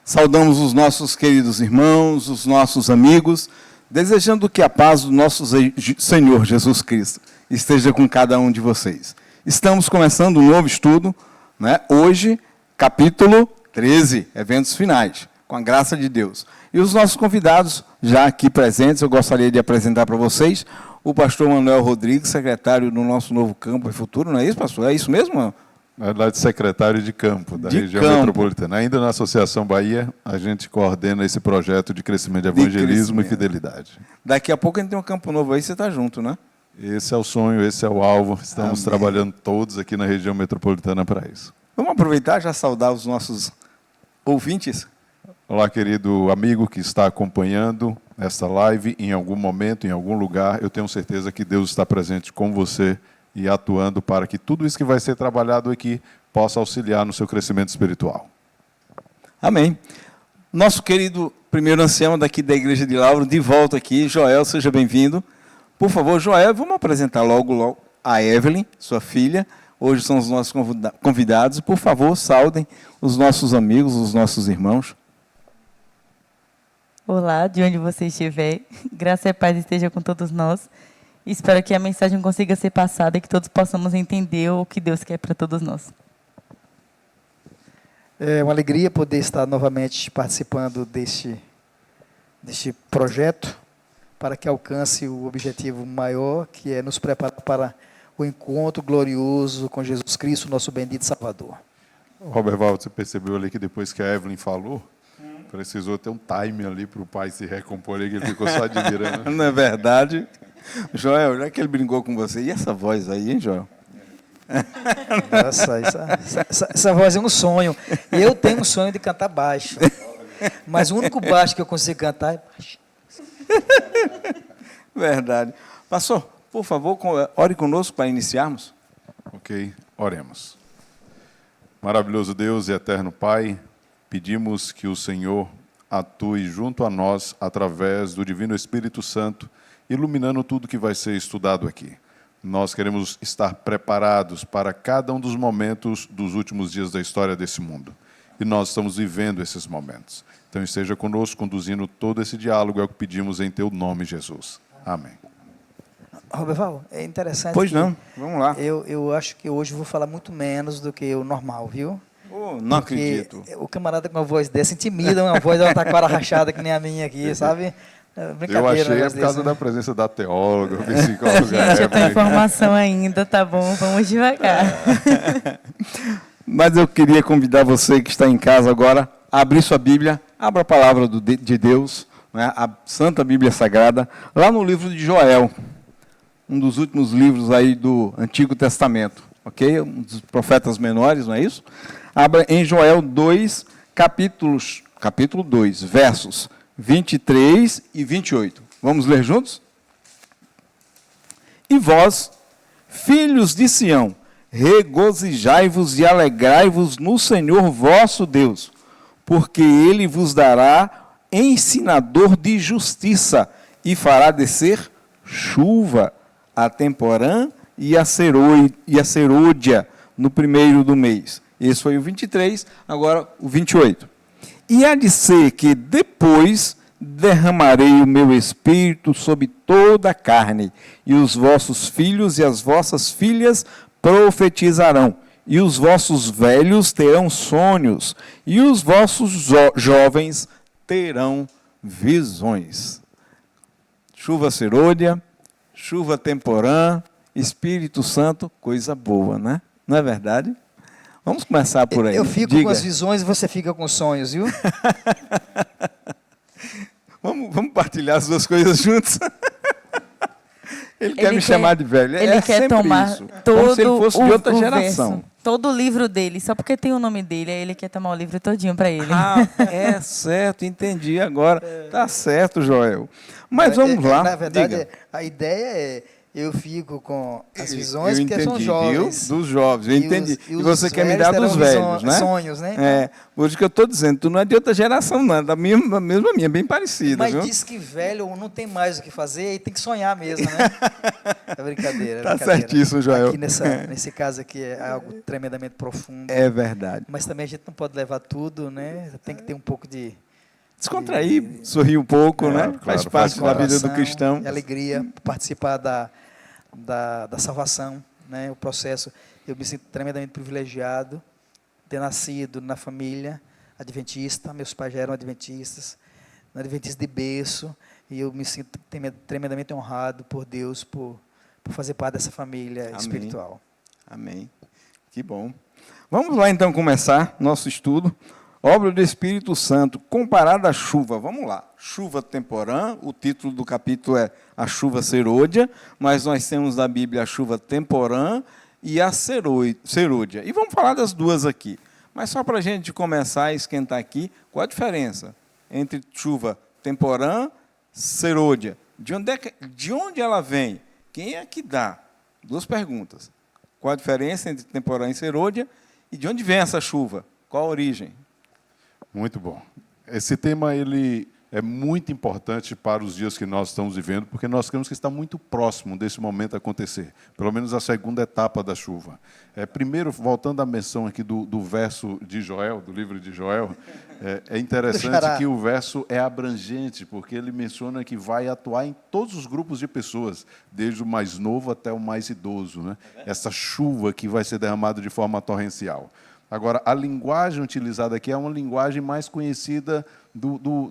Saudamos os nossos queridos irmãos, os nossos amigos, desejando que a paz do nosso Senhor Jesus Cristo esteja com cada um de vocês. Estamos começando um novo estudo, né? Hoje, capítulo 13, eventos finais, com a graça de Deus. E os nossos convidados, já aqui presentes, eu gostaria de apresentar para vocês o pastor Manuel Rodrigues, secretário do nosso novo campo e futuro, não é isso, pastor? É isso mesmo? Na verdade, secretário de campo da região metropolitana. Ainda na Associação Bahia, a gente coordena esse projeto de crescimento de evangelismo e fidelidade. Daqui a pouco a gente tem um campo novo aí, você está junto, né? Esse é o sonho, esse é o alvo. Estamos trabalhando todos aqui na região metropolitana para isso. Vamos aproveitar e já saudar os nossos ouvintes? Olá, querido amigo que está acompanhando esta live em algum momento, em algum lugar. Eu tenho certeza que Deus está presente com você e atuando para que tudo isso que vai ser trabalhado aqui possa auxiliar no seu crescimento espiritual. Amém. Nosso querido primeiro ancião daqui da Igreja de Lauro, de volta aqui, Joel, seja bem-vindo. Por favor, Joel, vamos apresentar logo a Evelyn, sua filha. Hoje são os nossos convidados. Por favor, saudem os nossos amigos, os nossos irmãos. Olá, de onde você estiver. Graça e paz esteja com todos nós. Espero que a mensagem consiga ser passada e que todos possamos entender o que Deus quer para todos nós. É uma alegria poder estar novamente participando deste projeto para que alcance o objetivo maior, que é nos preparar para o encontro glorioso com Jesus Cristo, nosso bendito Salvador. Robert Val, você percebeu ali que depois que a Evelyn falou, precisou ter um time ali para o pai se recompor ali, que ele ficou só admirando. Não é verdade? Joel, já que ele brincou com você, e essa voz aí, hein, Joel? Nossa, essa voz é um sonho. Eu tenho um sonho de cantar baixo, mas o único baixo que eu consigo cantar é baixo. Verdade. Pastor, por favor, ore conosco para iniciarmos. Ok, oremos. Maravilhoso Deus e eterno Pai, pedimos que o Senhor atue junto a nós através do Divino Espírito Santo, iluminando tudo que vai ser estudado aqui. Nós queremos estar preparados para cada um dos momentos dos últimos dias da história desse mundo. E nós estamos vivendo esses momentos. Então esteja conosco, conduzindo todo esse diálogo, é o que pedimos em teu nome, Jesus. Amém. Roberval, é interessante. Pois não, vamos lá. Eu acho que hoje eu vou falar muito menos do que o normal, viu? Não acredito. O camarada com uma voz dessa intimida, uma voz de uma taquara rachada que nem a minha aqui, sabe? Eu achei por causa da presença da teóloga, psicóloga. Gente, eu tenho informação ainda, tá bom? Vamos devagar. Mas eu queria convidar você que está em casa agora a abrir sua Bíblia, abra a palavra de Deus, né, a Santa Bíblia Sagrada, lá no livro de Joel, um dos últimos livros aí do Antigo Testamento, ok? Um dos profetas menores, não é isso? Abra em Joel 2, capítulo 2, versos 23 e 28. Vamos ler juntos? E vós, filhos de Sião, regozijai-vos e alegrai-vos no Senhor vosso Deus, porque Ele vos dará ensinador de justiça e fará descer chuva a temporã e a serôdia no primeiro do mês. Esse foi o 23, agora o 28. E há de ser que depois derramarei o meu espírito sobre toda a carne, e os vossos filhos e as vossas filhas profetizarão, e os vossos velhos terão sonhos, e os vossos jovens terão visões. Chuva serôdia, chuva temporã, Espírito Santo, coisa boa, né? Não é verdade? Vamos começar por aí. Eu fico com as visões e você fica com os sonhos, viu? Vamos partilhar as duas coisas juntos? Ele quer me chamar de velho. Ele quer tomar isso. todo como se ele fosse de outra geração. Verso, todo o livro dele, só porque tem o nome dele, aí ele quer tomar o livro todinho para ele. É certo, entendi agora. Tá certo, Joel. Mas vamos lá. Na verdade, diga. a ideia é... Eu fico com as visões porque são viu? Jovens. Dos jovens, eu entendi. E você quer me velhos dar dos terão velhos, né? Sonhos, né? É, por isso que eu estou dizendo, tu não é de outra geração, não, é da mesma minha, bem parecida. Mas viu? diz que velho não tem mais o que fazer e tem que sonhar mesmo, né? É brincadeira. Tá certíssimo, Joel. Aqui nesse caso aqui é algo tremendamente profundo. É verdade. Mas também a gente não pode levar tudo, né? Tem que ter um pouco de Descontrair, sorrir um pouco, né? Claro, Faz claro, parte da vida do coração cristão. e alegria, participar da salvação, né? O processo. Eu me sinto tremendamente privilegiado ter nascido na família adventista. Meus pais já eram adventistas, adventistas de berço, e eu me sinto tremendamente honrado por Deus por fazer parte dessa família Amém. espiritual. Amém. Que bom. Vamos lá então começar nosso estudo. Obra do Espírito Santo comparada à chuva. Vamos lá. Chuva temporã, o título do capítulo é A Chuva Serôdia, mas nós temos na Bíblia a chuva temporã e a serôdia. E vamos falar das duas aqui. Mas só para a gente começar a esquentar aqui, qual a diferença entre chuva temporã e serôdia? De onde ela vem? Quem é que dá? Duas perguntas. Qual a diferença entre temporã e serôdia? E de onde vem essa chuva? Qual a origem? Muito bom. Esse tema ele é muito importante para os dias que nós estamos vivendo, porque nós temos que estar muito próximo desse momento acontecer, pelo menos a segunda etapa da chuva. Primeiro, voltando à menção aqui do verso de Joel, do livro de Joel, é interessante que o verso é abrangente, porque ele menciona que vai atuar em todos os grupos de pessoas, desde o mais novo até o mais idoso, né? Essa chuva que vai ser derramada de forma torrencial. Agora, a linguagem utilizada aqui é uma linguagem mais conhecida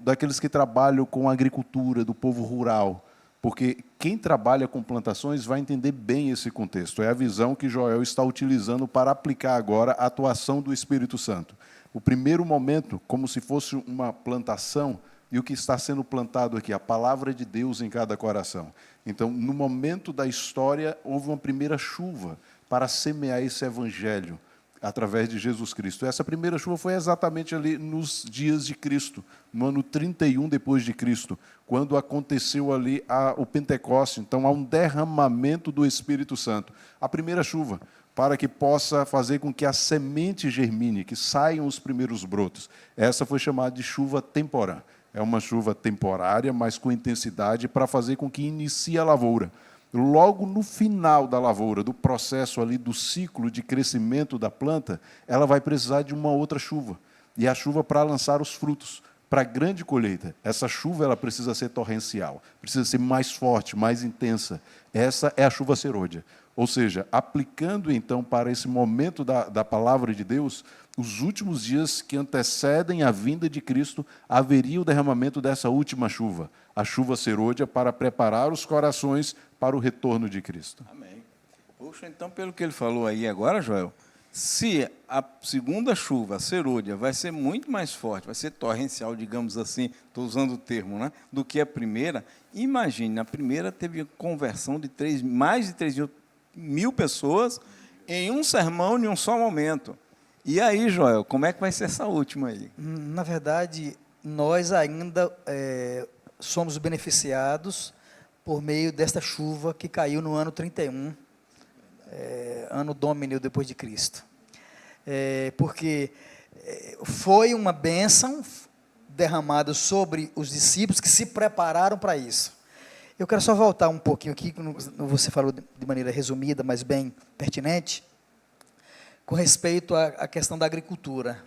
daqueles que trabalham com agricultura, do povo rural, porque quem trabalha com plantações vai entender bem esse contexto. É a visão que Joel está utilizando para aplicar agora a atuação do Espírito Santo. O primeiro momento, como se fosse uma plantação, e o que está sendo plantado aqui, a palavra de Deus em cada coração. Então, no momento da história, houve uma primeira chuva para semear esse evangelho, através de Jesus Cristo. Essa primeira chuva foi exatamente ali nos dias de Cristo, no ano 31 depois de Cristo, quando aconteceu ali o Pentecoste. Então, há um derramamento do Espírito Santo. A primeira chuva, para que possa fazer com que a semente germine, que saiam os primeiros brotos. Essa foi chamada de chuva temporã. É uma chuva temporária, mas com intensidade, para fazer com que inicie a lavoura. Logo no final da lavoura, do processo ali do ciclo de crescimento da planta, ela vai precisar de uma outra chuva. E a chuva para lançar os frutos, para a grande colheita. Essa chuva ela precisa ser torrencial, precisa ser mais forte, mais intensa. Essa é a chuva serôdia. Ou seja, aplicando então para esse momento da palavra de Deus, os últimos dias que antecedem a vinda de Cristo, haveria o derramamento dessa última chuva, a chuva serôdia, para preparar os corações para o retorno de Cristo. Amém. Puxa, então, pelo que ele falou aí agora, Joel, se a segunda chuva, a serôdia, vai ser muito mais forte, vai ser torrencial, digamos assim, estou usando o termo, né, do que a primeira, imagine, na primeira teve conversão de mais de 3 mil pessoas em um sermão, em um só momento. E aí, Joel, como é que vai ser essa última aí? Na verdade, nós ainda somos beneficiados por meio desta chuva que caiu no ano 31, ano Domini, depois de Cristo. Porque foi uma bênção derramada sobre os discípulos que se prepararam para isso. Eu quero só voltar um pouquinho aqui, você falou de maneira resumida, mas bem pertinente, com respeito à questão da agricultura.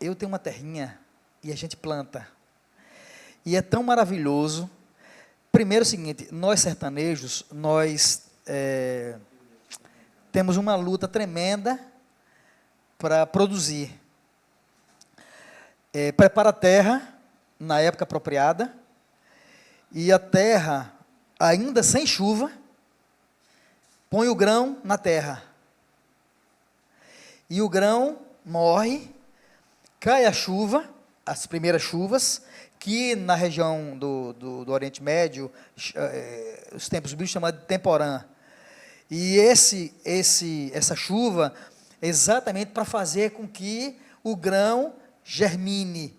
Eu tenho uma terrinha e a gente planta. E é tão maravilhoso. Primeiro é o seguinte, nós sertanejos, nós temos uma luta tremenda para produzir. Prepara a terra na época apropriada, e a terra, ainda sem chuva, põe o grão na terra. E o grão morre, cai a chuva, as primeiras chuvas, que na região do Oriente Médio, os tempos bíblicos chamam de temporã. E essa chuva é exatamente para fazer com que o grão germine.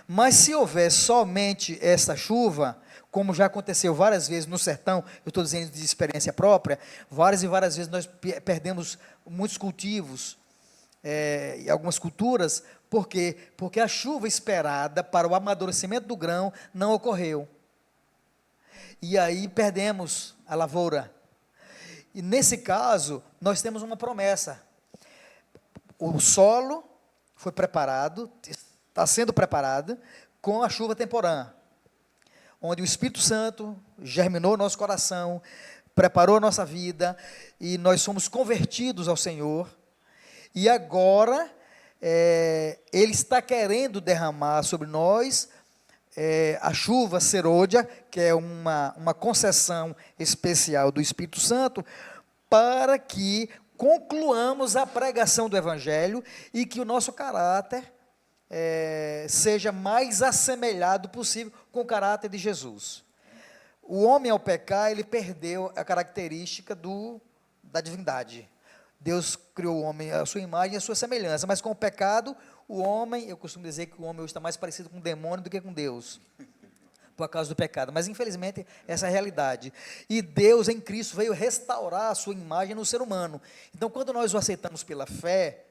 Mas se houver somente essa chuva, como já aconteceu várias vezes no sertão, eu estou dizendo de experiência própria, várias e várias vezes nós perdemos muitos cultivos, e algumas culturas. Por quê? Porque a chuva esperada para o amadurecimento do grão não ocorreu. e aí perdemos a lavoura. E nesse caso, nós temos uma promessa. O solo foi preparado, está sendo preparado com a chuva temporã, onde o Espírito Santo germinou nosso coração, preparou a nossa vida, e nós somos convertidos ao Senhor, e agora Ele está querendo derramar sobre nós a chuva serôdia, que é uma concessão especial do Espírito Santo, para que concluamos a pregação do Evangelho e que o nosso caráter seja mais assemelhado possível com o caráter de Jesus. O homem, ao pecar, ele perdeu a característica da divindade. Deus criou o homem à sua imagem e à sua semelhança, mas com o pecado, o homem, eu costumo dizer que o homem hoje está mais parecido com o demônio do que com Deus, por causa do pecado, mas infelizmente essa é a realidade. E Deus em Cristo veio restaurar a sua imagem no ser humano. Então, quando nós o aceitamos pela fé,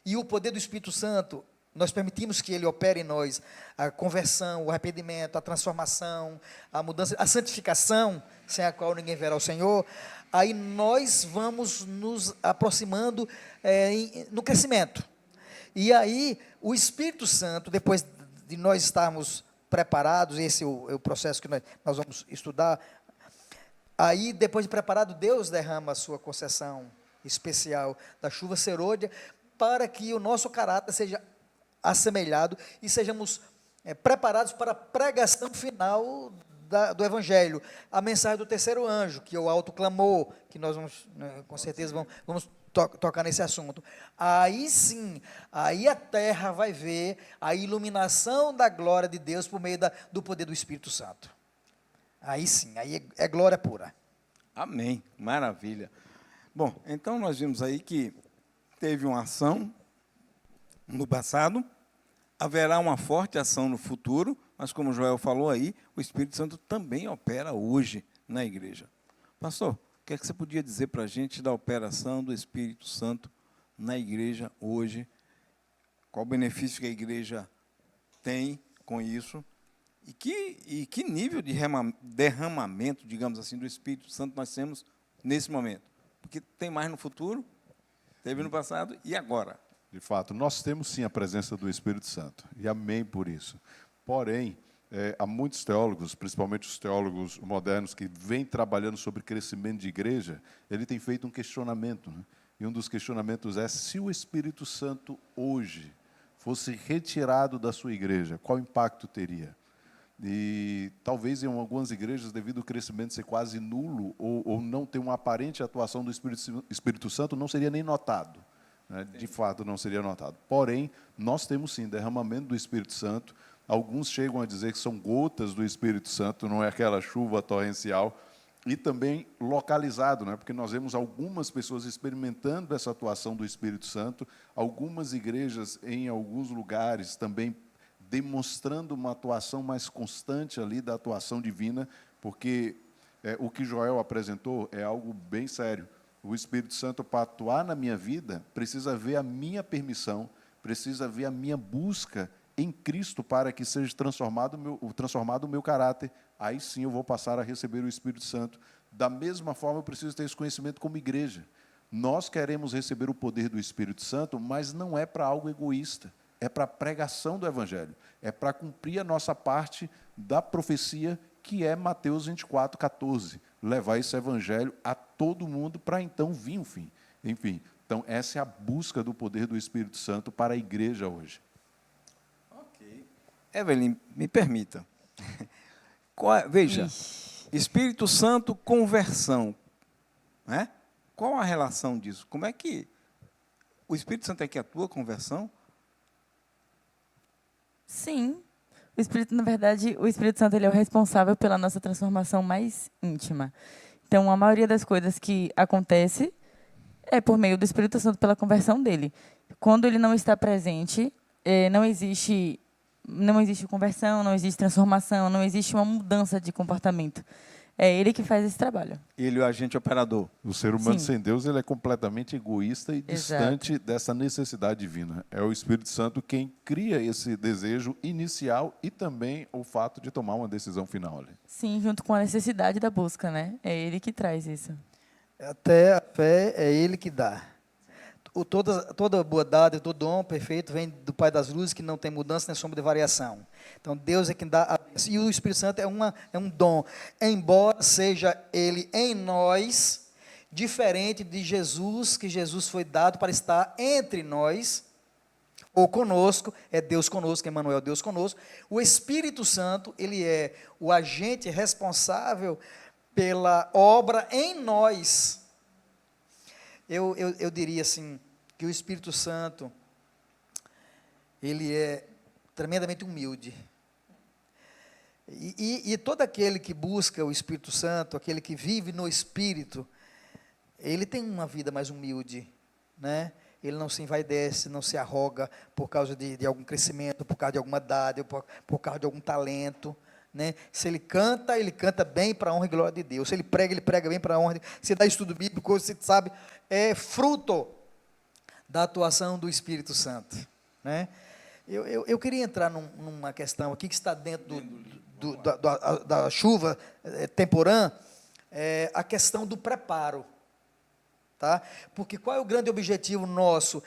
e o poder do Espírito Santo, nós permitimos que Ele opere em nós a conversão, o arrependimento, a transformação, a mudança, a santificação, sem a qual ninguém verá o Senhor, aí nós vamos nos aproximando no crescimento. E aí, o Espírito Santo, depois de nós estarmos preparados, esse é o processo que nós vamos estudar, aí, depois de preparado, Deus derrama a sua concessão especial da chuva serôdia, para que o nosso caráter seja assemelhado e sejamos preparados para a pregação final do Evangelho, a mensagem do terceiro anjo, que é o alto clamor, que nós vamos, com certeza, vamos tocar nesse assunto. Aí sim, aí a terra vai ver a iluminação da glória de Deus por meio do poder do Espírito Santo. Aí sim, aí é glória pura. Amém, maravilha. Bom, então nós vimos aí que teve uma ação no passado, haverá uma forte ação no futuro, mas como o Joel falou aí, o Espírito Santo também opera hoje na igreja. Pastor, o que é que você podia dizer para a gente da operação do Espírito Santo na igreja hoje? Qual o benefício que a igreja tem com isso? E que nível de derramamento, digamos assim, do Espírito Santo nós temos nesse momento? Porque tem mais no futuro, teve no passado e agora. De fato, nós temos sim a presença do Espírito Santo, e amém por isso. Porém, há muitos teólogos, principalmente os teólogos modernos, que vêm trabalhando sobre crescimento de igreja, ele tem feito um questionamento, né? E um dos questionamentos é: se o Espírito Santo hoje fosse retirado da sua igreja, qual impacto teria? E talvez em algumas igrejas, devido ao crescimento ser quase nulo, ou não ter uma aparente atuação do Espírito Santo, não seria nem notado. De fato, não seria notado. Porém, nós temos sim derramamento do Espírito Santo. Alguns chegam a dizer que são gotas do Espírito Santo, não é aquela chuva torrencial. E também localizado, né? Porque nós vemos algumas pessoas experimentando essa atuação do Espírito Santo, algumas igrejas em alguns lugares também demonstrando uma atuação mais constante ali da atuação divina, porque o que Joel apresentou é algo bem sério. O Espírito Santo, para atuar na minha vida, precisa ver a minha permissão, precisa ver a minha busca em Cristo para que seja transformado o meu caráter. Aí sim eu vou passar a receber o Espírito Santo. Da mesma forma, eu preciso ter esse conhecimento como igreja. Nós queremos receber o poder do Espírito Santo, mas não é para algo egoísta, é para a pregação do Evangelho, é para cumprir a nossa parte da profecia, que é Mateus 24:14. Levar esse evangelho a todo mundo para então vir o fim. Enfim, então essa é a busca do poder do Espírito Santo para a igreja hoje. Ok. Evelyn, me permita. Veja, Espírito Santo, conversão. Né? Qual a relação disso? Como é que o Espírito Santo é que atua conversão? Sim. Na verdade, o Espírito Santo ele é o responsável pela nossa transformação mais íntima. Então, a maioria das coisas que acontece é por meio do Espírito Santo, pela conversão dele. Quando ele não está presente, não existe conversão, não existe transformação, não existe uma mudança de comportamento. É Ele que faz esse trabalho. Ele é o agente operador. O ser humano Sim. sem Deus ele é completamente egoísta e distante dessa necessidade divina. É o Espírito Santo quem cria esse desejo inicial e também o fato de tomar uma decisão final ali. Sim, junto com a necessidade da busca, né? É Ele que traz isso. Até a fé é Ele que dá. Toda boa dádiva, todo dom perfeito vem do Pai das luzes, que não tem mudança nem sombra de variação. Então, Deus é quem dá a bênção. E o Espírito Santo é um dom. Embora seja Ele em nós, diferente de Jesus, que Jesus foi dado para estar entre nós, ou conosco, é Deus conosco, Emmanuel, Deus conosco. O Espírito Santo, ele é o agente responsável pela obra em nós. Eu diria assim, que o Espírito Santo, ele é tremendamente humilde. E todo aquele que busca o Espírito Santo, aquele que vive no Espírito, ele tem uma vida mais humilde, né? Ele não se envaidece, não se arroga por causa de algum crescimento, por causa de alguma dádiva, por causa de algum talento, né? Se ele canta bem para a honra e glória de Deus. Se ele prega bem para a honra de Deus. Se dá estudo bíblico, você sabe, é fruto da atuação do Espírito Santo, né? Eu queria entrar numa questão aqui que está dentro da chuva temporã, a questão do preparo, tá? Porque qual é o grande objetivo nosso?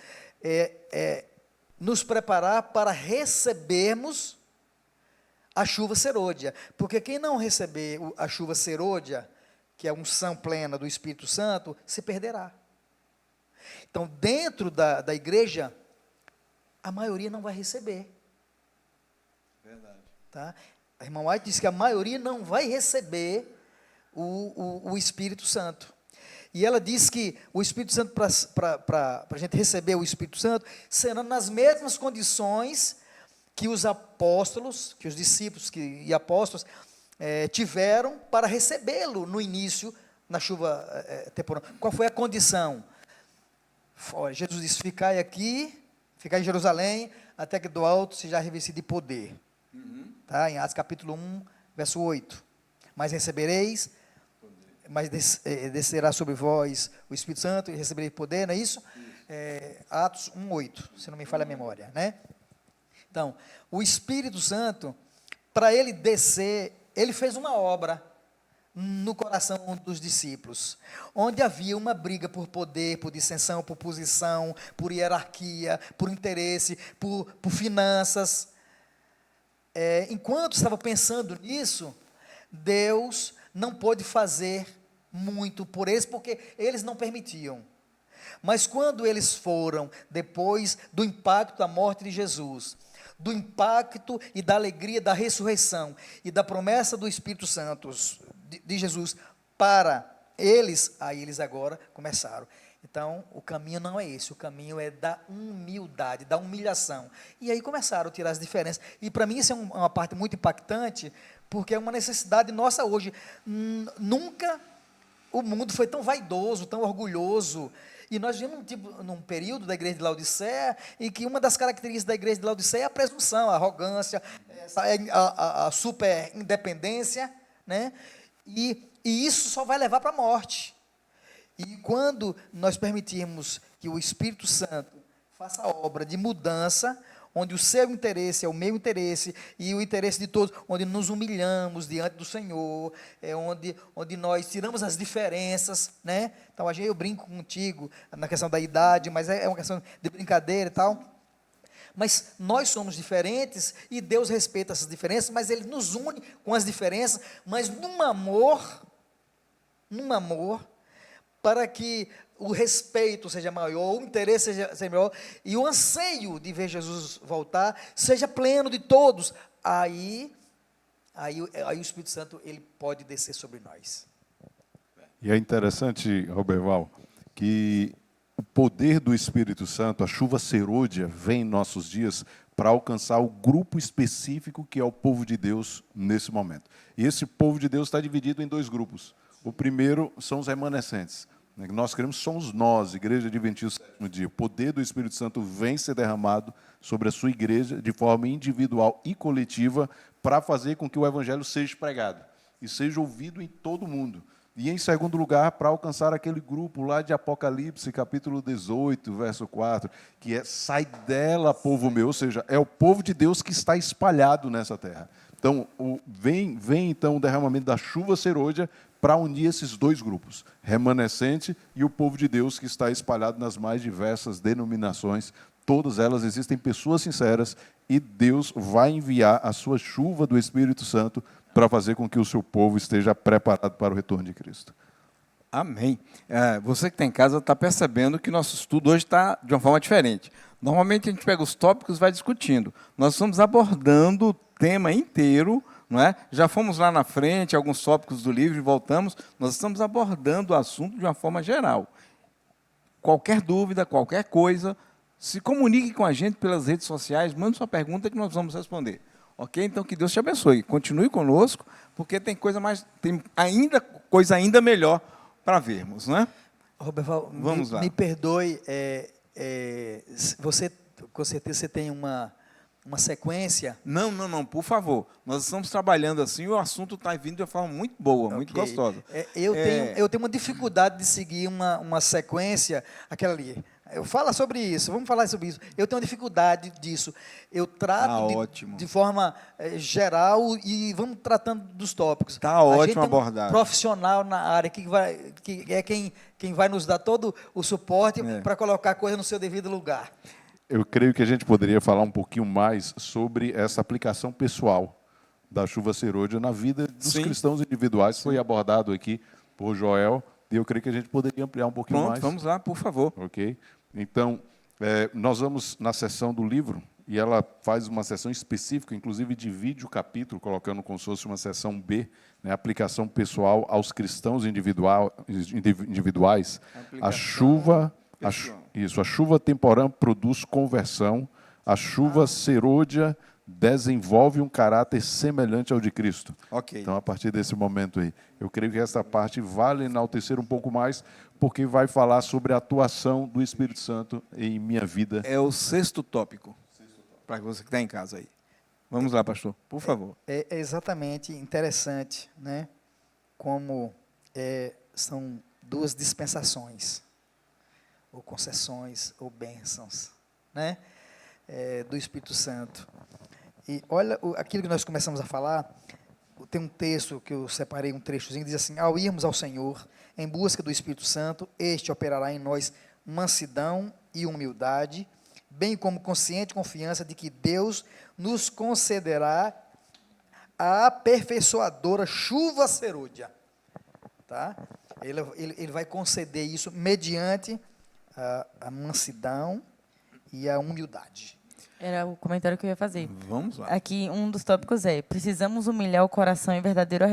Nos preparar para recebermos a chuva serôdia, porque quem não receber a chuva serôdia, que é a unção plena do Espírito Santo, se perderá. Então, dentro da igreja, a maioria não vai receber. Verdade. Tá? A irmã White disse que a maioria não vai receber o Espírito Santo. E ela diz que o Espírito Santo, para a gente receber o Espírito Santo, será nas mesmas condições que os apóstolos, que os discípulos e apóstolos tiveram para recebê-lo no início, na chuva temporã. Qual foi a condição? Jesus disse, ficai aqui, ficai em Jerusalém, até que do alto seja revestido de poder. Tá? Em Atos capítulo 1, verso 8. Mas recebereis, mas descerá sobre vós o Espírito Santo, e recebereis poder, não é isso? Atos 1, 8, se não me falha a memória, né? Então, o Espírito Santo, para ele descer, ele fez uma obra no coração dos discípulos, onde havia uma briga por poder, por dissensão, por posição, por hierarquia, por interesse, por finanças. Enquanto estava pensando nisso, Deus não pôde fazer muito por eles, porque eles não permitiam. Mas quando eles foram, depois do impacto da morte de Jesus, do impacto e da alegria da ressurreição e da promessa do Espírito Santo de Jesus para eles, aí eles agora começaram. Então, o caminho não é esse, o caminho é da humildade, da humilhação. E aí começaram a tirar as diferenças. E para mim isso é uma parte muito impactante, porque é uma necessidade nossa hoje. Nunca o mundo foi tão vaidoso, tão orgulhoso. E nós vivemos num período da igreja de Laodiceia, em que uma das características da igreja de Laodiceia é a presunção, a arrogância, a super independência, né? E isso só vai levar para a morte. E quando nós permitirmos que o Espírito Santo faça a obra de mudança, onde o seu interesse é o meu interesse e o interesse de todos, onde nos humilhamos diante do Senhor, onde nós tiramos as diferenças, né? Então, eu brinco contigo na questão da idade, mas é uma questão de brincadeira e tal. Mas nós somos diferentes e Deus respeita essas diferenças, mas Ele nos une com as diferenças, mas num amor, para que o respeito seja maior, o interesse seja maior, e o anseio de ver Jesus voltar seja pleno de todos. Aí o Espírito Santo ele pode descer sobre nós. E é interessante, Roberval, que o poder do Espírito Santo, a chuva serôdia, vem em nossos dias para alcançar o grupo específico que é o povo de Deus nesse momento. E esse povo de Deus está dividido em dois grupos. O primeiro são os remanescentes. Nós queremos, somos nós, Igreja Adventista do Sétimo Dia. O poder do Espírito Santo vem ser derramado sobre a sua igreja de forma individual e coletiva para fazer com que o Evangelho seja pregado. e seja ouvido em todo mundo. E, em segundo lugar, para alcançar aquele grupo lá de Apocalipse, capítulo 18, verso 4, que é, sai dela, povo meu, ou seja, é o povo de Deus que está espalhado nessa terra. Então, vem então o derramamento da chuva serôdia para unir esses dois grupos, remanescente e o povo de Deus que está espalhado nas mais diversas denominações. Todas elas existem pessoas sinceras e Deus vai enviar a sua chuva do Espírito Santo para fazer com que o seu povo esteja preparado para o retorno de Cristo. Amém. Você que está em casa está percebendo que nosso estudo hoje está de uma forma diferente. Normalmente a gente pega os tópicos e vai discutindo. Nós estamos abordando o tema inteiro, não é? Já fomos lá na frente, alguns tópicos do livro e voltamos. Nós estamos abordando o assunto de uma forma geral. Qualquer dúvida, qualquer coisa, se comunique com a gente pelas redes sociais, mande sua pergunta que nós vamos responder. Ok? Então, que Deus te abençoe. Continue conosco, porque tem coisa ainda melhor para vermos, né? Roberval, Vamos lá. Me perdoe, você, com certeza, você tem uma sequência. Não, por favor. Nós estamos trabalhando assim e o assunto está vindo de uma forma muito boa, muito Ok. gostosa. Eu tenho uma dificuldade de seguir uma sequência, aquela ali. Fala sobre isso, vamos falar sobre isso. Eu tenho dificuldade disso. Eu trato ótimo. de forma geral e vamos tratando dos tópicos. Tá A ótima gente tem um abordagem. profissional na área que é quem vai nos dar todo o suporte para colocar a coisa no seu devido lugar. Eu creio que a gente poderia falar um pouquinho mais sobre essa aplicação pessoal da chuva serôdia na vida dos cristãos individuais. Foi abordado aqui por Joel, e eu creio que a gente poderia ampliar um pouquinho mais. Vamos lá, por favor. Ok? Então, nós vamos na seção do livro, e ela faz uma seção específica, inclusive divide o capítulo, colocando como se fosse uma seção B, né, aplicação pessoal aos cristãos individuais. A chuva temporã produz conversão, a chuva serôdia desenvolve um caráter semelhante ao de Cristo. Ok. Então, a partir desse momento aí, eu creio que essa parte vale enaltecer um pouco mais, porque vai falar sobre a atuação do Espírito Santo em minha vida. É o sexto tópico, para você que está em casa aí. Vamos lá, pastor, por favor. É exatamente interessante, né? Como são duas dispensações, ou concessões, ou bênçãos, né? Do Espírito Santo. E olha aquilo que nós começamos a falar. Tem um texto que eu separei, um trechozinho, que diz assim: ao irmos ao Senhor em busca do Espírito Santo, este operará em nós mansidão e humildade, bem como consciente confiança de que Deus nos concederá a aperfeiçoadora chuva serôdia. Tá? Ele vai conceder isso mediante a mansidão e a humildade. Era o comentário que eu ia fazer. Vamos lá. Aqui, um dos tópicos é: precisamos humilhar o coração em verdadeiro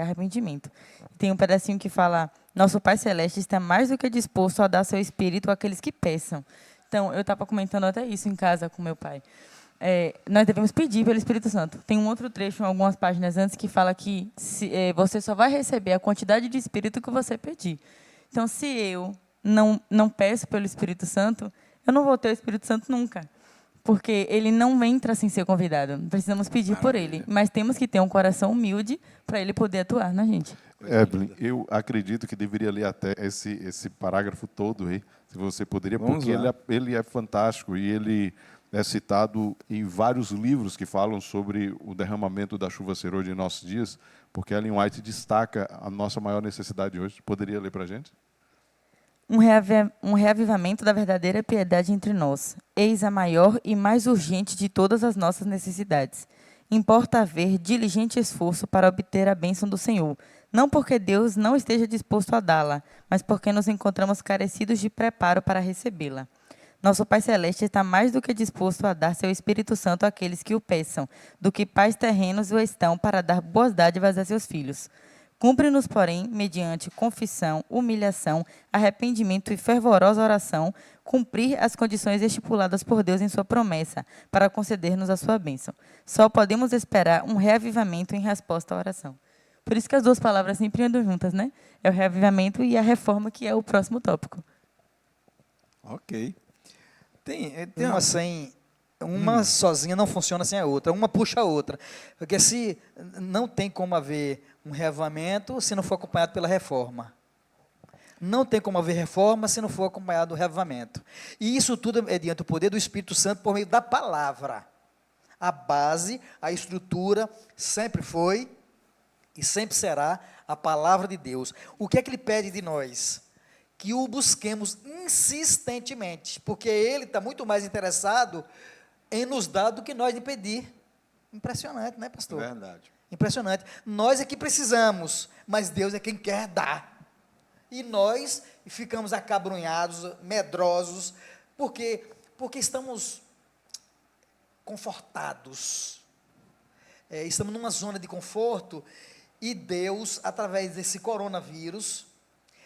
arrependimento. Tem um pedacinho que fala: nosso Pai Celeste está mais do que disposto a dar seu Espírito àqueles que peçam. Então, eu estava comentando até isso em casa com meu pai. Nós devemos pedir pelo Espírito Santo. Tem um outro trecho, algumas páginas antes, que fala que você só vai receber a quantidade de Espírito que você pedir. Então, se eu não peço pelo Espírito Santo, eu não vou ter o Espírito Santo nunca. Porque ele não entra sem ser convidado. Precisamos pedir por ele. Mas temos que ter um coração humilde para ele poder atuar na gente. Evelyn, eu acredito que deveria ler até esse parágrafo todo aí, se você poderia, porque ele é fantástico e ele é citado em vários livros que falam sobre o derramamento da chuva serôdia em nossos dias, porque Ellen White destaca a nossa maior necessidade hoje. Poderia ler para a gente? Um reavivamento da verdadeira piedade entre nós. Eis a maior e mais urgente de todas as nossas necessidades. Importa haver diligente esforço para obter a bênção do Senhor, não porque Deus não esteja disposto a dá-la, mas porque nos encontramos carecidos de preparo para recebê-la. Nosso Pai Celeste está mais do que disposto a dar seu Espírito Santo àqueles que o peçam, do que pais terrenos o estão para dar boas dádivas a seus filhos. Cumpre-nos, porém, mediante confissão, humilhação, arrependimento e fervorosa oração, cumprir as condições estipuladas por Deus em sua promessa, para conceder-nos a sua bênção. Só podemos esperar um reavivamento em resposta à oração. Por isso que as duas palavras sempre andam juntas, né? É o reavivamento e a reforma, que é o próximo tópico. Ok. Uma sozinha não funciona sem a outra, uma puxa a outra. Porque se não tem como haver um reavivamento se não for acompanhado pela reforma. Não tem como haver reforma se não for acompanhado do reavivamento. E isso tudo é diante do poder do Espírito Santo por meio da palavra. A base, a estrutura sempre foi e sempre será a palavra de Deus. O que é que ele pede de nós? Que o busquemos insistentemente, porque ele está muito mais interessado em nos dar do que nós lhe pedir. Impressionante, né, pastor? Verdade. Impressionante. Nós é que precisamos, mas Deus é quem quer dar. E nós ficamos acabrunhados, medrosos, porque estamos confortados. Estamos numa zona de conforto e Deus, através desse coronavírus,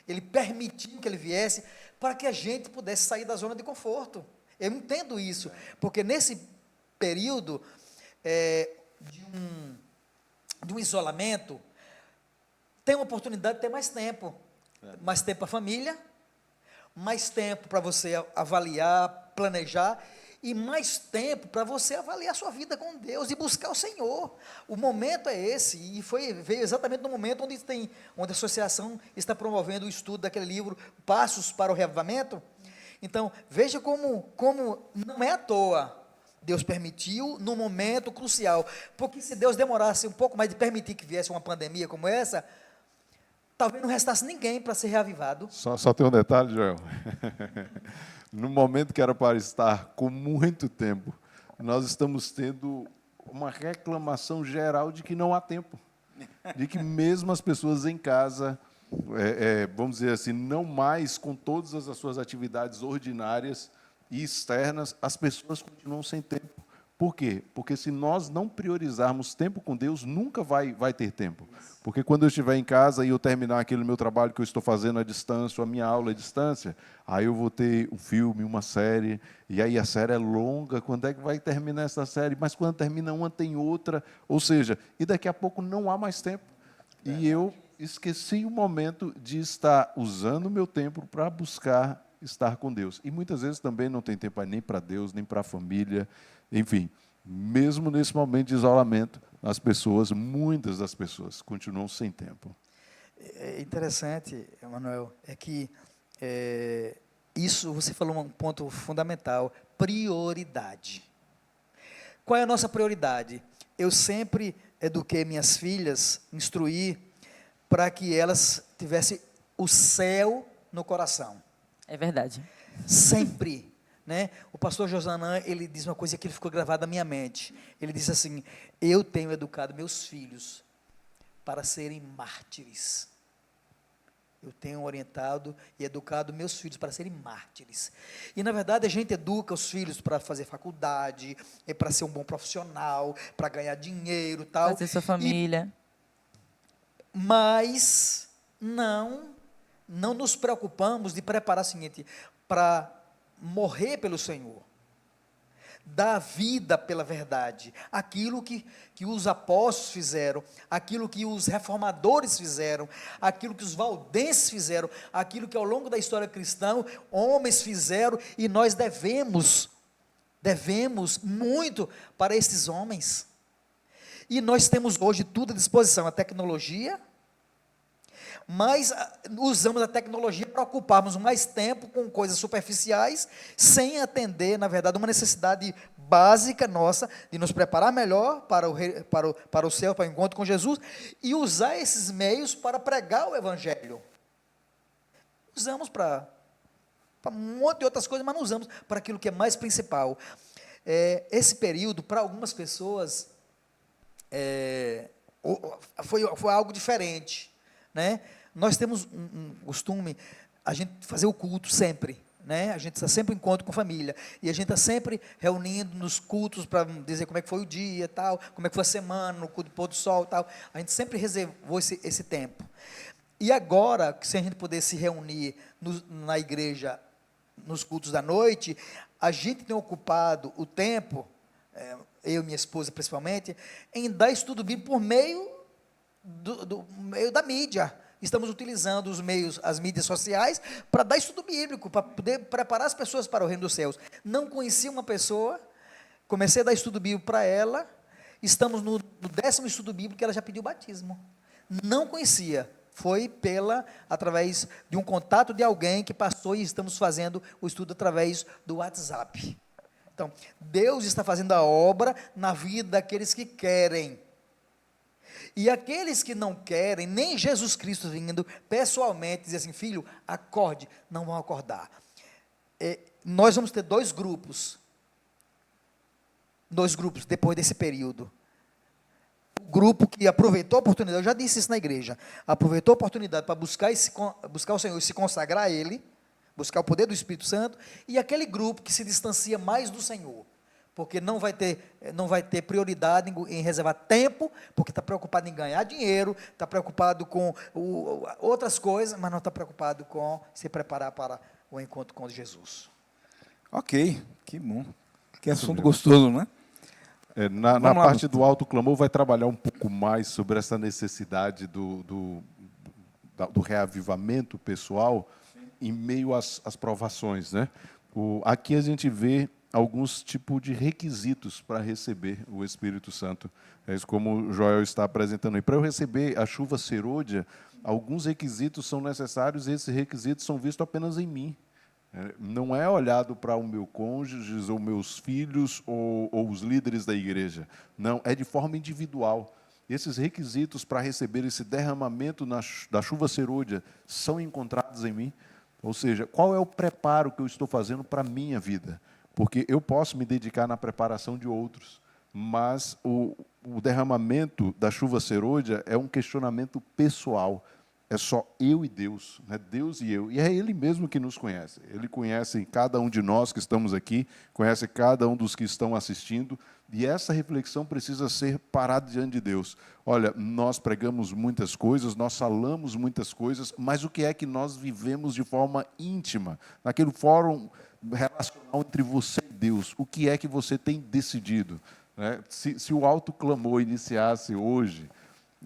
Ele permitiu que ele viesse para que a gente pudesse sair da zona de conforto. Eu entendo isso, porque nesse período de um isolamento, tem uma oportunidade de ter mais tempo. Mais tempo para a família, mais tempo para você avaliar, planejar, e mais tempo para você avaliar a sua vida com Deus e buscar o Senhor. O momento é esse, e veio exatamente no momento onde a associação está promovendo o estudo daquele livro, Passos para o Reavivamento. Então, veja como não é à toa, Deus permitiu no momento crucial, porque se Deus demorasse um pouco mais de permitir que viesse uma pandemia como essa, talvez não restasse ninguém para ser reavivado. Só tem um detalhe, Joel. No momento que era para estar com muito tempo, nós estamos tendo uma reclamação geral de que não há tempo. De que mesmo as pessoas em casa, vamos dizer assim, não mais com todas as suas atividades ordinárias e externas, as pessoas continuam sem tempo. Por quê? Porque se nós não priorizarmos tempo com Deus, nunca vai ter tempo. Porque quando eu estiver em casa e eu terminar aquele meu trabalho que eu estou fazendo à distância, ou a minha aula à distância, aí eu vou ter um filme, uma série, e aí a série é longa, quando é que vai terminar essa série? Mas quando termina uma, tem outra, ou seja, e daqui a pouco não há mais tempo. E eu esqueci o momento de estar usando o meu tempo para buscar estar com Deus. E muitas vezes também não tem tempo nem para Deus, nem para a família. Enfim, mesmo nesse momento de isolamento, muitas das pessoas, continuam sem tempo. É interessante, Emanuel, é que isso, você falou um ponto fundamental, prioridade. Qual é a nossa prioridade? Eu sempre eduquei minhas filhas, instruí, para que elas tivessem o céu no coração. É verdade. Sempre. Né? O pastor Josanã, ele diz uma coisa que ficou gravada na minha mente. Ele diz assim: eu tenho educado meus filhos para serem mártires. Eu tenho orientado e educado meus filhos para serem mártires. E, na verdade, a gente educa os filhos para fazer faculdade, para ser um bom profissional, para ganhar dinheiro, tal. Fazer sua família. Mas não nos preocupamos de preparar o seguinte, para morrer pelo Senhor, dar vida pela verdade, aquilo que os apóstolos fizeram, aquilo que os reformadores fizeram, aquilo que os valdenses fizeram, aquilo que ao longo da história cristã, homens fizeram, e nós devemos muito para esses homens, e nós temos hoje tudo à disposição, a tecnologia, mas usamos a tecnologia para ocuparmos mais tempo com coisas superficiais, sem atender, na verdade, uma necessidade básica nossa, de nos preparar melhor para o céu, para o encontro com Jesus, e usar esses meios para pregar o Evangelho. Usamos para um monte de outras coisas, mas não usamos para aquilo que é mais principal. Esse período, para algumas pessoas, foi algo diferente, né? Nós temos um costume, a gente fazer o culto sempre, né? A gente está sempre em encontro com a família, e a gente está sempre reunindo nos cultos para dizer como é que foi o dia, tal, como é que foi a semana, no culto do pôr do sol, tal. A gente sempre reservou esse tempo. E agora, se a gente puder se reunir na igreja, nos cultos da noite, a gente tem ocupado o tempo, eu e minha esposa principalmente, em dar estudo bíblico por meio meio da mídia. Estamos utilizando as mídias sociais para dar estudo bíblico, para poder preparar as pessoas para o reino dos céus. Não conhecia uma pessoa, comecei a dar estudo bíblico para ela, estamos no 10º estudo bíblico que ela já pediu batismo. Não conhecia. Foi através de um contato de alguém que passou, e estamos fazendo o estudo através do WhatsApp. Então, Deus está fazendo a obra na vida daqueles que querem. E aqueles que não querem, nem Jesus Cristo vindo pessoalmente dizer assim: filho, acorde, não vão acordar. Nós vamos ter dois grupos depois desse período. O grupo que aproveitou a oportunidade, eu já disse isso na igreja, aproveitou a oportunidade para buscar o Senhor e se consagrar a Ele, buscar o poder do Espírito Santo, e aquele grupo que se distancia mais do Senhor, porque não vai ter prioridade em reservar tempo, porque está preocupado em ganhar dinheiro, está preocupado com outras coisas, mas não está preocupado com se preparar para o encontro com Jesus. Ok, que bom. Que assunto gostoso, né? Na parte do autoclamor, vai trabalhar um pouco mais sobre essa necessidade do reavivamento pessoal em meio às provações, né? Aqui a gente vê alguns tipos de requisitos para receber o Espírito Santo. É isso como o Joel está apresentando. E para eu receber a chuva serôdia, alguns requisitos são necessários, e esses requisitos são vistos apenas em mim. Não é olhado para o meu cônjuge, ou meus filhos, ou os líderes da igreja. Não, é de forma individual. Esses requisitos para receber esse derramamento da chuva serôdia são encontrados em mim. Ou seja, qual é o preparo que eu estou fazendo para a minha vida? Porque eu posso me dedicar na preparação de outros, mas o derramamento da chuva serôdia é um questionamento pessoal. É só eu e Deus, né? Deus e eu. E é Ele mesmo que nos conhece. Ele conhece cada um de nós que estamos aqui, conhece cada um dos que estão assistindo, e essa reflexão precisa ser parada diante de Deus. Olha, nós pregamos muitas coisas, nós falamos muitas coisas, mas o que é que nós vivemos de forma íntima? Naquele fórum relacional entre você e Deus, o que é que você tem decidido? Né? Se o autoclamor iniciasse hoje,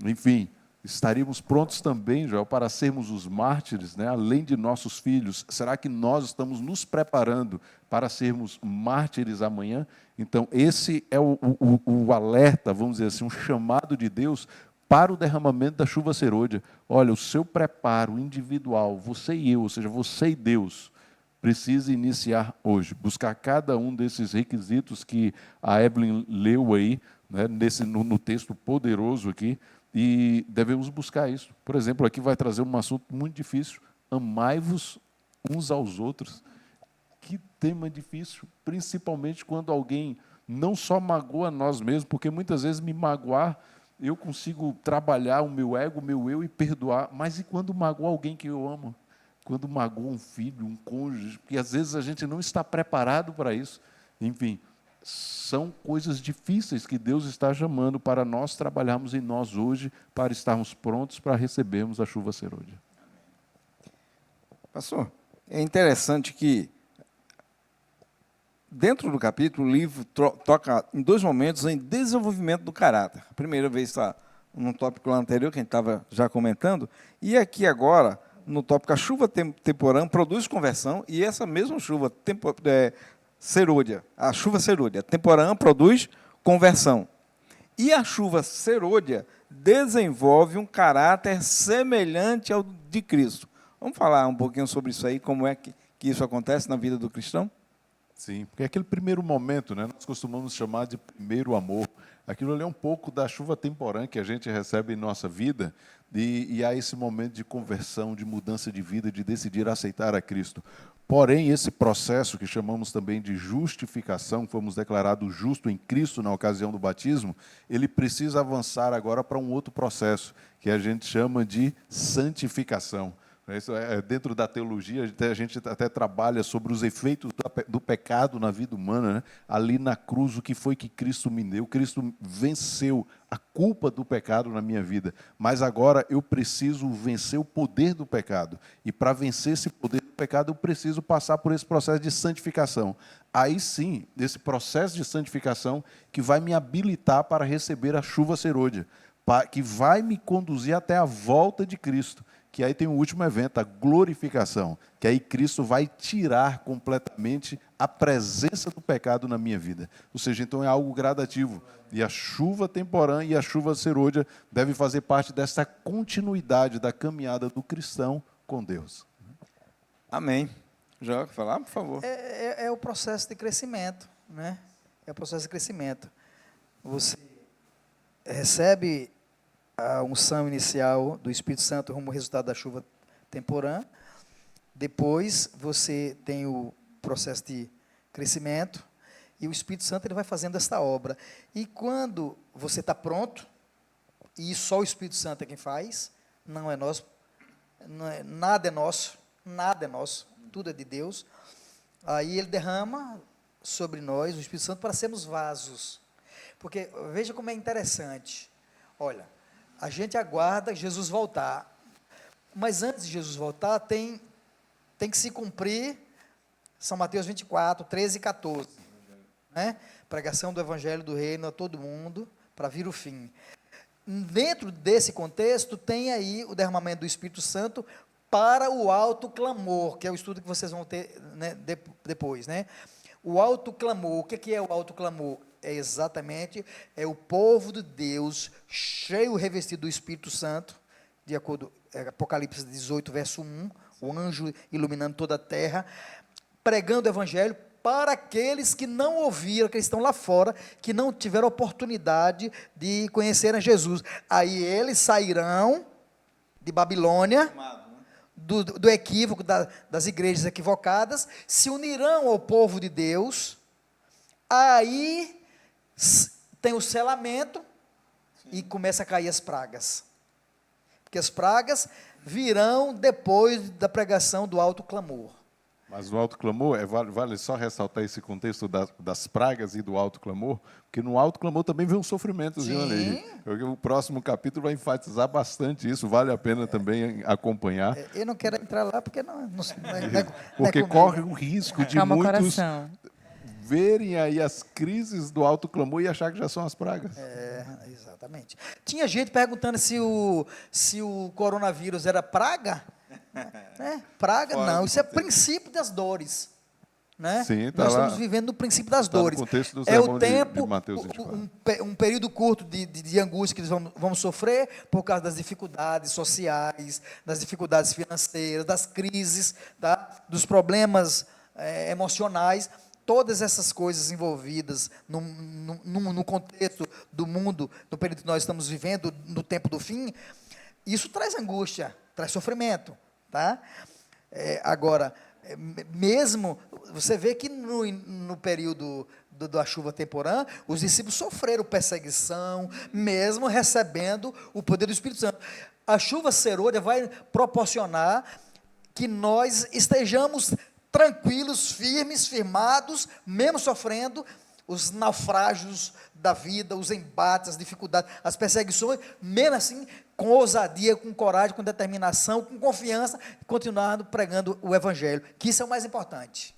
enfim, estaríamos prontos também, Joel, para sermos os mártires, né? Além de nossos filhos. Será que nós estamos nos preparando para sermos mártires amanhã? Então, esse é o alerta, vamos dizer assim, um chamado de Deus para o derramamento da chuva serôdia. Olha, o seu preparo individual, você e eu, ou seja, você e Deus, precisa iniciar hoje, buscar cada um desses requisitos que a Evelyn leu aí, né, no texto poderoso aqui, e devemos buscar isso. Por exemplo, aqui vai trazer um assunto muito difícil: amai-vos uns aos outros. Que tema difícil, principalmente quando alguém não só magoa nós mesmos, porque muitas vezes me magoar, eu consigo trabalhar o meu ego, o meu eu e perdoar, mas e quando magoa alguém que eu amo? Quando magoa um filho, um cônjuge, porque às vezes a gente não está preparado para isso. Enfim, são coisas difíceis que Deus está chamando para nós trabalharmos em nós hoje, para estarmos prontos para recebermos a chuva serôdia. Pastor, é interessante que, dentro do capítulo, o livro toca em dois momentos em desenvolvimento do caráter. A primeira vez está num tópico lá anterior, que a gente estava já comentando, e aqui agora, no tópico a chuva temporã produz conversão, e essa mesma chuva serôdia, a chuva serôdia temporã produz conversão. E a chuva serôdia desenvolve um caráter semelhante ao de Cristo. Vamos falar um pouquinho sobre isso aí, como é que isso acontece na vida do cristão? Sim, porque aquele primeiro momento, né, nós costumamos chamar de primeiro amor. Aquilo ali é um pouco da chuva temporã que a gente recebe em nossa vida, e há esse momento de conversão, de mudança de vida, de decidir aceitar a Cristo. Porém, esse processo que chamamos também de justificação, fomos declarados justos em Cristo na ocasião do batismo, ele precisa avançar agora para um outro processo, que a gente chama de santificação. Isso dentro da teologia, a gente até trabalha sobre os efeitos do pecado na vida humana, né? Ali na cruz, o que foi que Cristo me deu? Cristo venceu a culpa do pecado na minha vida, mas agora eu preciso vencer o poder do pecado, e para vencer esse poder do pecado, eu preciso passar por esse processo de santificação. Aí sim, esse processo de santificação que vai me habilitar para receber a chuva serôdia, que vai me conduzir até a volta de Cristo. que aí tem o último evento, a glorificação, que aí Cristo vai tirar completamente a presença do pecado na minha vida. Ou seja, então é algo gradativo. E a chuva temporã e a chuva serôdia devem fazer parte dessa continuidade da caminhada do cristão com Deus. Amém. Já quer falar, por favor? É o processo de crescimento, né? É o processo de crescimento. Você recebe a unção inicial do Espírito Santo como resultado da chuva temporã. Depois você tem o processo de crescimento e o Espírito Santo ele vai fazendo esta obra. E quando você está pronto, e só o Espírito Santo é quem faz, não é nosso, nada é nosso, tudo é de Deus. Aí ele derrama sobre nós o Espírito Santo para sermos vasos. Porque veja como é interessante. Olha, a gente aguarda Jesus voltar. Mas antes de Jesus voltar, tem que se cumprir São Mateus 24, 13 e 14. Né? Pregação do Evangelho do Reino a todo mundo, para vir o fim. Dentro desse contexto, tem aí o derramamento do Espírito Santo para o alto clamor, que é o estudo que vocês vão ter, né, depois. Né? O alto clamor, o que é o alto clamor? É exatamente o povo de Deus, cheio, revestido do Espírito Santo, de acordo com Apocalipse 18, verso 1, o anjo iluminando toda a terra, pregando o Evangelho para aqueles que não ouviram, que estão lá fora, que não tiveram oportunidade de conhecer a Jesus. Aí eles sairão de Babilônia, do equívoco, das igrejas equivocadas, se unirão ao povo de Deus, aí tem o selamento. Sim. E começa a cair as pragas, porque as pragas virão depois da pregação do alto clamor. Mas o alto clamor, vale só ressaltar esse contexto das pragas e do alto clamor, porque no alto clamor também vem um sofrimentozinho ali. O próximo capítulo vai enfatizar bastante isso, vale a pena também acompanhar. Eu não quero entrar lá porque porque corre o risco de Calma, muitos coração. Verem aí as crises do alto clamor e achar que já são as pragas. Exatamente. Tinha gente perguntando se o coronavírus era praga. Praga não, isso é princípio das dores. Né? Sim, tá. Nós lá, estamos vivendo no princípio das tá dores. No contexto do o tempo, de Mateus 24. Um período curto de angústia que vamos sofrer por causa das dificuldades sociais, das dificuldades financeiras, das crises, tá? Dos problemas emocionais. Todas essas coisas envolvidas no contexto do mundo, no período que nós estamos vivendo, no tempo do fim, isso traz angústia, traz sofrimento. Tá? Agora, mesmo, você vê que no período da chuva temporã, os discípulos sofreram perseguição, mesmo recebendo o poder do Espírito Santo. A chuva serôdia vai proporcionar que nós estejamos tranquilos, firmes, firmados, mesmo sofrendo os naufrágios da vida, os embates, as dificuldades, as perseguições, mesmo assim, com ousadia, com coragem, com determinação, com confiança, continuando pregando o Evangelho, que isso é o mais importante.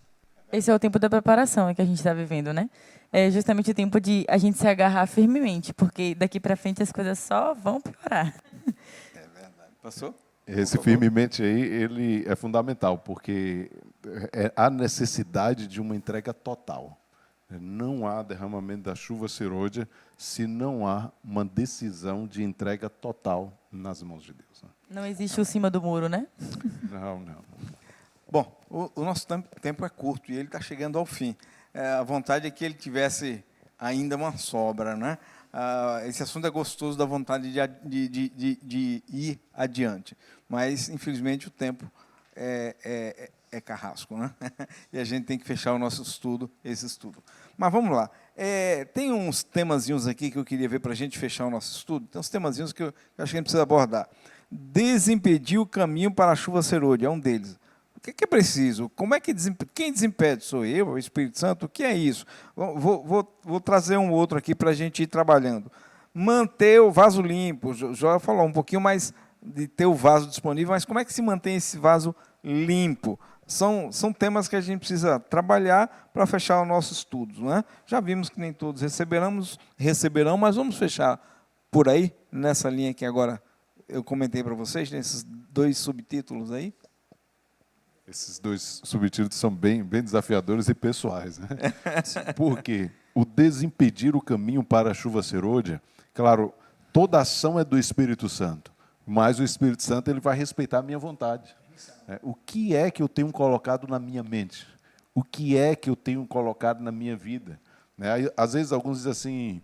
Esse é o tempo da preparação que a gente está vivendo, né? É justamente o tempo de a gente se agarrar firmemente, porque daqui para frente as coisas só vão piorar. É verdade. Passou? Esse firmemente aí, ele é fundamental, porque há necessidade de uma entrega total. Não há derramamento da chuva serôdia se não há uma decisão de entrega total nas mãos de Deus. Não existe o cima do muro, né? Não. Bom, o nosso tempo é curto e ele está chegando ao fim. A vontade é que ele tivesse ainda uma sobra, né? Esse assunto é gostoso, da vontade de ir adiante. Mas, infelizmente, o tempo é carrasco, né? E a gente tem que fechar o nosso estudo, esse estudo. Mas vamos lá. Tem uns temazinhos aqui que eu queria ver para a gente fechar o nosso estudo. Tem uns temazinhos que eu acho que a gente precisa abordar. Desimpedir o caminho para a chuva serôdia é um deles. O que é preciso? Como é que quem desimpede? Sou eu, o Espírito Santo? O que é isso? Vou trazer um outro aqui para a gente ir trabalhando. Manter o vaso limpo. Já falou um pouquinho mais de ter o vaso disponível, mas como é que se mantém esse vaso limpo? São temas que a gente precisa trabalhar para fechar o nosso estudo. Né? Já vimos que nem todos receberão, mas vamos fechar por aí, nessa linha que agora eu comentei para vocês, nesses 2 subtítulos aí? Esses 2 subtítulos são bem desafiadores e pessoais, né? Por quê? O desimpedir o caminho para a chuva serôdia, claro, toda ação é do Espírito Santo, mas o Espírito Santo ele vai respeitar a minha vontade. O que é que eu tenho colocado na minha mente? O que é que eu tenho colocado na minha vida? Aí, às vezes, alguns dizem assim,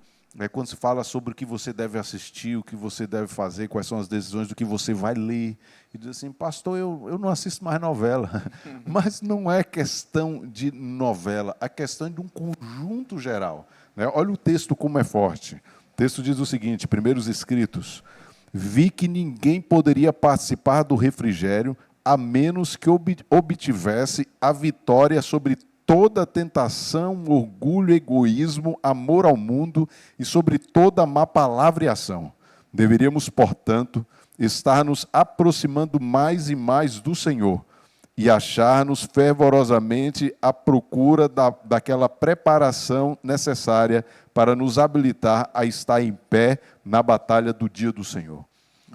quando se fala sobre o que você deve assistir, o que você deve fazer, quais são as decisões do que você vai ler, e diz assim, pastor, eu não assisto mais novela. Mas não é questão de novela, a questão é de um conjunto geral. Olha o texto como é forte. O texto diz o seguinte, primeiros escritos, vi que ninguém poderia participar do refrigério a menos que obtivesse a vitória sobre toda tentação, orgulho, egoísmo, amor ao mundo e sobre toda má palavra e ação. Deveríamos, portanto, estar nos aproximando mais e mais do Senhor e achar-nos fervorosamente à procura daquela preparação necessária para nos habilitar a estar em pé na batalha do dia do Senhor.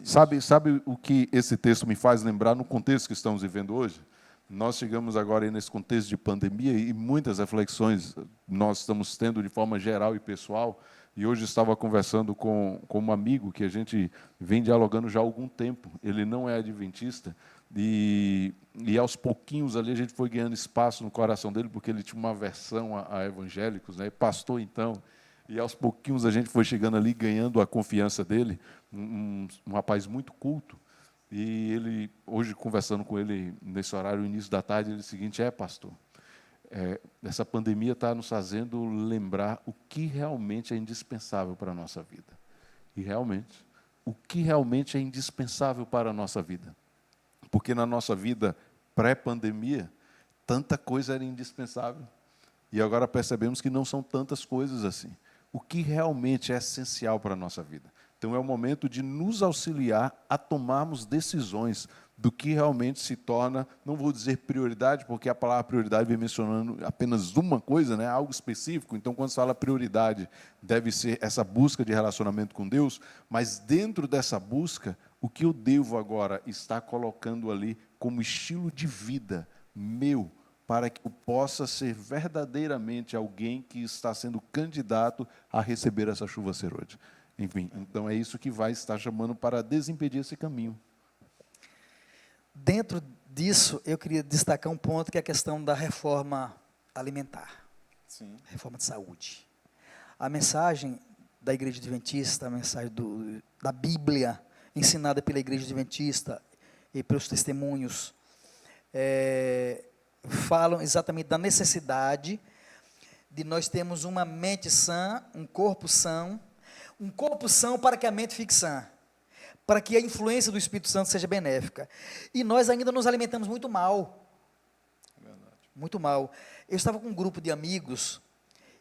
Sabe o que esse texto me faz lembrar no contexto que estamos vivendo hoje? Nós chegamos agora aí nesse contexto de pandemia e muitas reflexões nós estamos tendo de forma geral e pessoal. E hoje estava conversando com um amigo que a gente vem dialogando já há algum tempo. Ele não é adventista e aos pouquinhos ali a gente foi ganhando espaço no coração dele porque ele tinha uma aversão a evangélicos, né? Pastor então. E aos pouquinhos a gente foi chegando ali ganhando a confiança dele. Um rapaz muito culto. E ele, hoje, conversando com ele nesse horário, no início da tarde, ele disse o seguinte, pastor, essa pandemia está nos fazendo lembrar o que realmente é indispensável para a nossa vida. E realmente, o que realmente é indispensável para a nossa vida. Porque na nossa vida pré-pandemia, tanta coisa era indispensável. E agora percebemos que não são tantas coisas assim. O que realmente é essencial para a nossa vida. Então, é o momento de nos auxiliar a tomarmos decisões do que realmente se torna, não vou dizer prioridade, porque a palavra prioridade vem mencionando apenas uma coisa, né, algo específico. Então, quando se fala prioridade, deve ser essa busca de relacionamento com Deus, mas dentro dessa busca, o que eu devo agora estar colocando ali como estilo de vida meu, para que eu possa ser verdadeiramente alguém que está sendo candidato a receber essa chuva serôdia. Enfim, então é isso que vai estar chamando para desimpedir esse caminho. Dentro disso, eu queria destacar um ponto que é a questão da reforma alimentar. Sim. Reforma de saúde. A mensagem da Igreja Adventista, a mensagem da Bíblia, ensinada pela Igreja Adventista e pelos testemunhos, falam exatamente da necessidade de nós termos uma mente sã, um corpo são para que a mente fique sã, para que a influência do Espírito Santo seja benéfica. E nós ainda nos alimentamos muito mal. Muito mal. Eu estava com um grupo de amigos,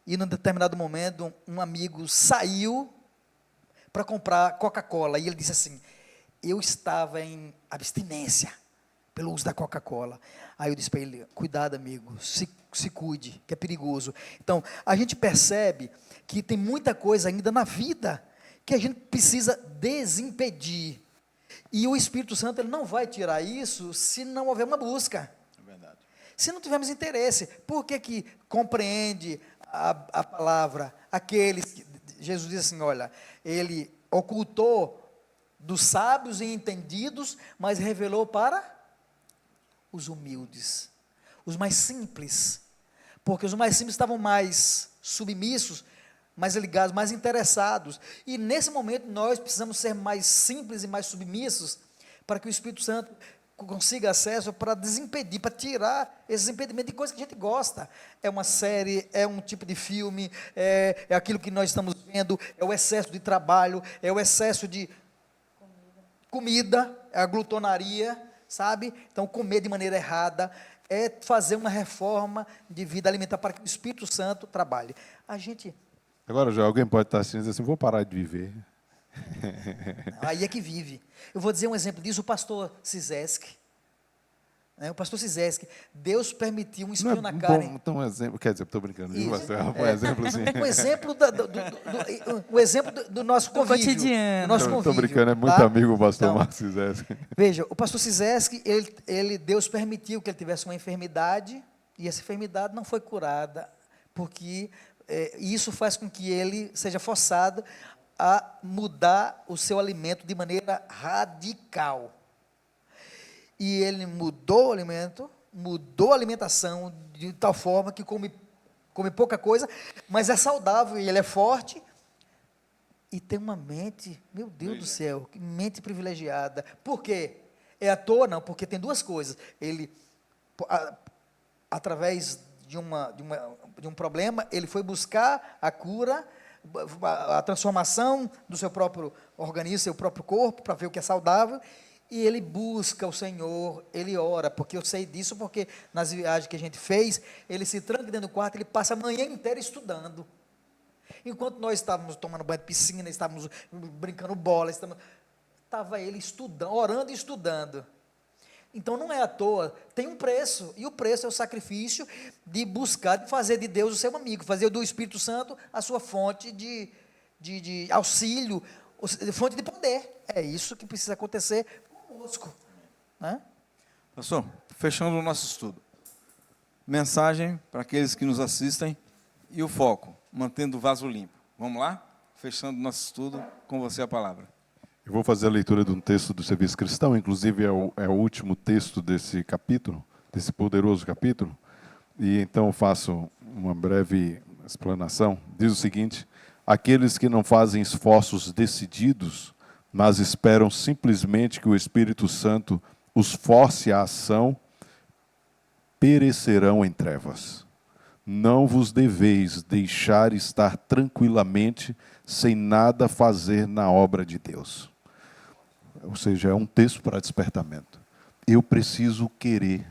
e num determinado momento, um amigo saiu para comprar Coca-Cola, e ele disse assim, eu estava em abstinência pelo uso da Coca-Cola. Aí eu disse para ele, cuidado amigo, se cuide, que é perigoso. Então, a gente percebe que tem muita coisa ainda na vida que a gente precisa desimpedir. E o Espírito Santo ele não vai tirar isso se não houver uma busca. É verdade. Se não tivermos interesse. Por que compreende a palavra aqueles que Jesus diz assim, olha, ele ocultou dos sábios e entendidos, mas revelou para os humildes, os mais simples, porque os mais simples estavam mais submissos, mais ligados, mais interessados, e nesse momento nós precisamos ser mais simples e mais submissos, para que o Espírito Santo consiga acesso para desimpedir, para tirar esses impedimentos de coisas que a gente gosta, é uma série, é um tipo de filme, é aquilo que nós estamos vendo, é o excesso de trabalho, é o excesso de comida, é a glutonaria, sabe? Então, comer de maneira errada é fazer uma reforma de vida alimentar para que o Espírito Santo trabalhe. A gente... Agora, já alguém pode estar assim, dizer assim, vou parar de viver. Aí é que vive. Eu vou dizer um exemplo disso, o pastor Cizeski, né? O pastor Cizeski, Deus permitiu um Não espinho é na carne. bom, então, um exemplo, quer dizer, estou brincando, viu, Isso. pastor? Um exemplo assim. Um exemplo, um exemplo do nosso convívio. cotidiano. Do nosso Estou convívio, brincando, é muito tá? amigo o pastor Então, Marcos Cizeski. veja, o pastor Cizeski, Deus permitiu que ele tivesse uma enfermidade, e essa enfermidade não foi curada, porque isso faz com que ele seja forçado a mudar o seu alimento de maneira radical. E ele mudou o alimento, mudou a alimentação de tal forma que come pouca coisa, mas é saudável e ele é forte e tem uma mente, meu Deus do céu, que mente privilegiada. Por quê? É à toa? Não, porque tem duas coisas. Ele, através de um problema, ele foi buscar a cura, a transformação do seu próprio organismo, seu próprio corpo, para ver o que é saudável, e ele busca o Senhor, ele ora, porque eu sei disso, porque nas viagens que a gente fez, ele se tranca dentro do quarto, ele passa a manhã inteira estudando. Enquanto nós estávamos tomando banho de piscina, estávamos brincando bola, estava ele estudando, orando e estudando. Então não é à toa, tem um preço, e o preço é o sacrifício de buscar, de fazer de Deus o seu amigo, fazer do Espírito Santo a sua fonte de auxílio, fonte de poder. É isso que precisa acontecer conosco, né? Pastor, fechando o nosso estudo. Mensagem para aqueles que nos assistem e o foco, mantendo o vaso limpo. Vamos lá? Fechando o nosso estudo, com você a palavra. Eu vou fazer a leitura de um texto do Serviço Cristão, inclusive é o último texto desse capítulo, desse poderoso capítulo, e então eu faço uma breve explanação. Diz o seguinte: aqueles que não fazem esforços decididos, mas esperam simplesmente que o Espírito Santo os force à ação, perecerão em trevas. Não vos deveis deixar estar tranquilamente, sem nada fazer na obra de Deus. Ou seja, é um texto para despertamento. Eu preciso querer,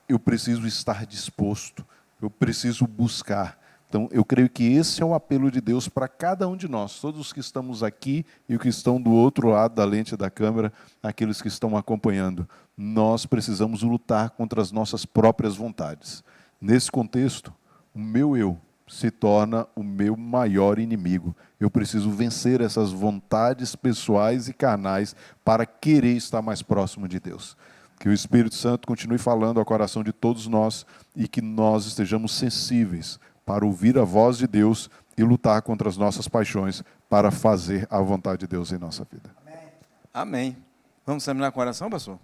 eu preciso estar disposto, eu preciso buscar. Então, eu creio que esse é o apelo de Deus para cada um de nós, todos os que estamos aqui e os que estão do outro lado da lente da câmera, aqueles que estão acompanhando. Nós precisamos lutar contra as nossas próprias vontades. Nesse contexto, o meu eu se torna o meu maior inimigo. Eu preciso vencer essas vontades pessoais e carnais para querer estar mais próximo de Deus. Que o Espírito Santo continue falando ao coração de todos nós e que nós estejamos sensíveis para ouvir a voz de Deus e lutar contra as nossas paixões para fazer a vontade de Deus em nossa vida. Amém. Amém. Vamos terminar com a oração, pastor?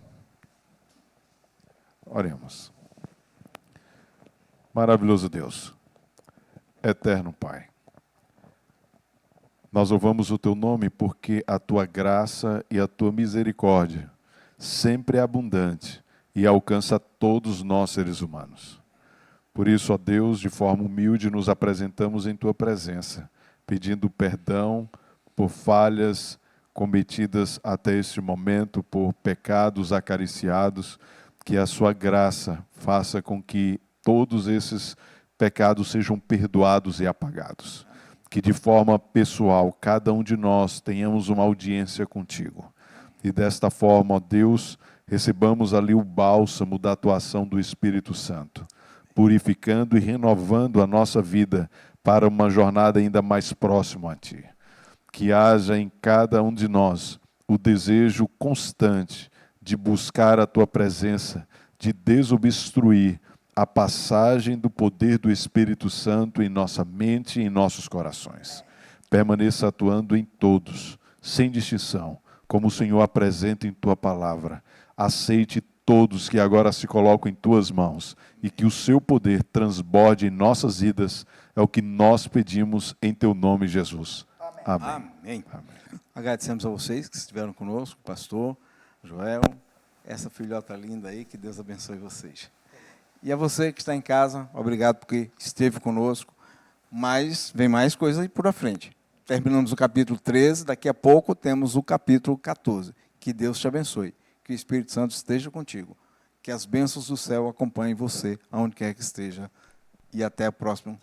Oremos. Maravilhoso Deus, eterno Pai, nós louvamos o Teu nome porque a Tua graça e a Tua misericórdia sempre é abundante e alcança todos nós seres humanos. Por isso, ó Deus, de forma humilde nos apresentamos em Tua presença, pedindo perdão por falhas cometidas até este momento, por pecados acariciados, que a Sua graça faça com que todos esses pecados sejam perdoados e apagados. Que de forma pessoal, cada um de nós tenhamos uma audiência contigo. E desta forma, ó Deus, recebamos ali o bálsamo da atuação do Espírito Santo, purificando e renovando a nossa vida para uma jornada ainda mais próxima a Ti. Que haja em cada um de nós o desejo constante de buscar a Tua presença, de desobstruir a passagem do poder do Espírito Santo em nossa mente e em nossos corações. Permaneça atuando em todos, sem distinção, como o Senhor apresenta em Tua palavra. Aceite todos que agora se colocam em Tuas mãos e que o Seu poder transborde em nossas vidas, é o que nós pedimos em Teu nome, Jesus. Amém. Amém. Amém. Agradecemos a vocês que estiveram conosco, pastor, Joel, essa filhota linda aí, que Deus abençoe vocês. E a você que está em casa, obrigado porque esteve conosco, mas vem mais coisa aí por a frente. Terminamos o capítulo 13, daqui a pouco temos o capítulo 14. Que Deus te abençoe, que o Espírito Santo esteja contigo, que as bênçãos do céu acompanhem você, aonde quer que esteja, e até o próximo